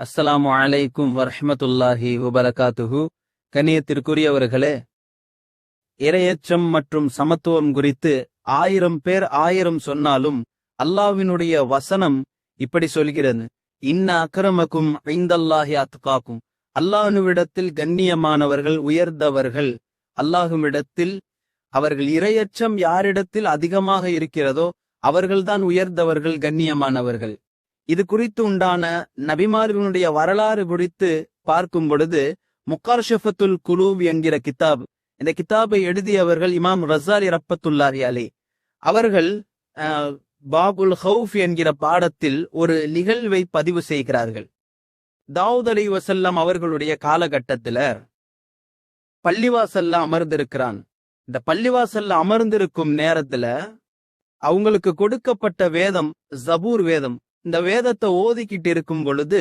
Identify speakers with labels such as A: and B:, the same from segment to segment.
A: அஸ்ஸலாமு அலைக்கும் வரஹ்மத்துல்லாஹி வபரகாத்துஹு. கண்ணியத்திற்குரியவர்களே, இரையச்சம் மற்றும் சமத்துவம் குறித்து 1000 பேர் 1000 சொன்னாலும் அல்லாஹ்வினுடைய வசனம் இப்படி சொல்கிறது: இன்ன அக்ரமக்கும் இந்தல்லாஹி அத்காக்கும். அல்லாஹ்விடத்தில் கண்ணியமானவர்கள், உயர்ந்தவர்கள், அல்லாஹ்விடத்தில் அவர்கள் இரையச்சம் யாரிடத்தில் அதிகமாக இருக்கிறதோ அவர்கள்தான் உயர்ந்தவர்கள், கண்ணியமானவர்கள். இது குறித்து உண்டான நபிமார்களுடைய வரலாறு குறித்து பார்க்கும் பொழுது முக்கார்ஷஃபத்துல் குலூப் என்கிற கிதாப், இந்த கிதாபை எழுதியவர்கள் இமாம் ரஸாலி ரஹ்மத்துல்லாஹி அலைஹி. அவர்கள் பாபுல் ஹவுஃப் என்கிற பாடத்தில் ஒரு நிகழ்வை பதிவு செய்கிறார்கள். தாவூத் அலைஹிஸ்ஸலாம் அவர்களுடைய காலகட்டத்துல பள்ளிவாசல்ல அமர்ந்திருக்கிறான். இந்த பள்ளிவாசல்ல அமர்ந்திருக்கும் நேரத்துல அவங்களுக்கு கொடுக்கப்பட்ட வேதம் ஜபூர் வேதம். இந்த வேதத்தை ஓதிக்கிட்டு இருக்கும் பொழுது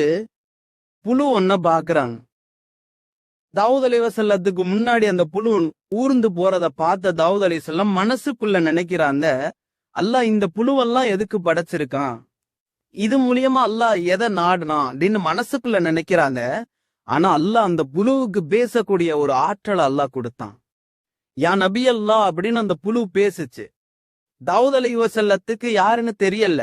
A: புழு ஒன்ன பாக்குறாங்க. தாவூத் அலைஹிஸ்ஸலாத்துக்கு முன்னாடி அந்த புழு ஊர்ந்து போறத பார்த்த தாவூத் அலைஹிஸ்ஸலாம் மனசுக்குள்ள நினைக்கிறாங்க, அல்லாஹ் இந்த புழுவெல்லாம் எதுக்கு படைச்சிருக்கான், இது மூலியமா அல்லாஹ் எதை நாடுனா அப்படின்னு மனசுக்குள்ள நினைக்கிறாங்க. ஆனா அல்லாஹ் அந்த புழுவுக்கு பேசக்கூடிய ஒரு ஆற்றலை அல்லாஹ் கொடுத்தான். யா நபி அல்லாஹ் அப்படின்னு அந்த புழு பேசுச்சு. தாவூத் அலைஹிஸ்ஸலாத்துக்கு யாருன்னு தெரியல.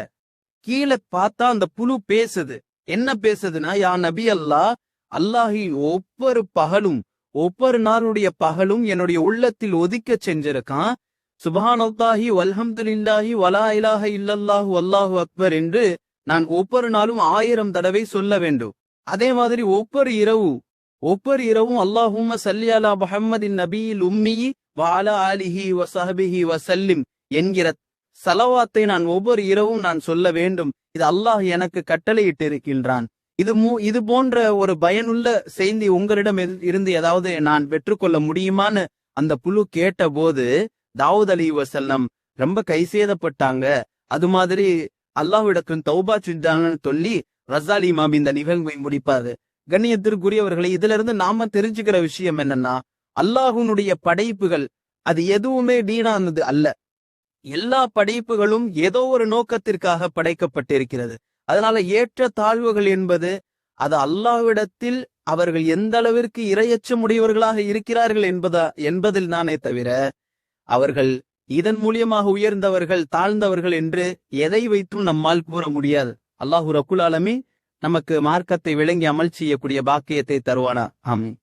A: கீழே பார்த்தா அந்த புழு பேசுது. என்ன பேசுதுன்னா, யா நபி அல்லாஹ், அல்லாஹி ஒவ்வொரு பகலும், ஒவ்வொரு நாளுடைய பகலும் என்னுடைய உள்ளத்தில் ஒதுக்க செஞ்சிருக்கான். சுப்ஹானல்லாஹி வல்ஹம்துலில்லாஹி வலா இலாஹ இல்லல்லாஹு வல்லாஹு அக்பர் என்று நான் ஒவ்வொரு நாளும் 1000 தடவை சொல்ல வேண்டும். அதே மாதிரி ஒவ்வொரு இரவும் அல்லாஹும்ம ஸல்லி அலா முஹம்மதின் நபியில் உம்மி வ அலா ஆலிஹி வ ஸஹ்பிஹி வ ஸல்லிம் என்கிற சலவாத்தை நான் ஒவ்வொரு இரவும் நான் சொல்ல வேண்டும். இது அல்லாஹ் எனக்கு கட்டளையிட்டு இருக்கின்றான். இது போன்ற ஒரு பயனுள்ள செய்தி உங்களிடம் இருந்து ஏதாவது நான் பெற்றுக்கொள்ள முடியுமான்னு அந்த புழு கேட்ட போது தாவூத் அலைஹிஸ்ஸலாம் ரொம்ப கைசேதப்பட்டாங்க. அது மாதிரி அல்லாஹ்விடக்கும் தௌபா செஞ்சாங்கன்னு சொல்லி ரஸாலி இமாம் இந்த நிகழ்வை முடிப்பாரு. கண்ணியத்திற்குரியவர்களை, இதுல இருந்து நாம தெரிஞ்சுக்கிற விஷயம் என்னன்னா, அல்லாஹ்வுடைய படைப்புகள் அது எதுவுமே வீணானது அல்ல. எல்லா படைப்புகளும் ஏதோ ஒரு நோக்கத்திற்காக படைக்கப்பட்டிருக்கிறது. அதனால ஏற்ற தாழ்வுகள் என்பது அது அல்லாஹ்விடத்தில் அவர்கள் எந்த அளவிற்கு இரையச்சம் உடையவர்களாக இருக்கிறார்கள் என்பதில் தானே தவிர அவர்கள் இதன் மூலியமாக உயர்ந்தவர்கள் தாழ்ந்தவர்கள் என்று எதை வைத்தும் நம்மால் கூற முடியாது. அல்லாஹு ரப்புல் ஆலமீன் நமக்கு மார்க்கத்தை விளங்கி அமல் செய்யக்கூடிய பாக்கியத்தை தருவானா. ஆமீன்.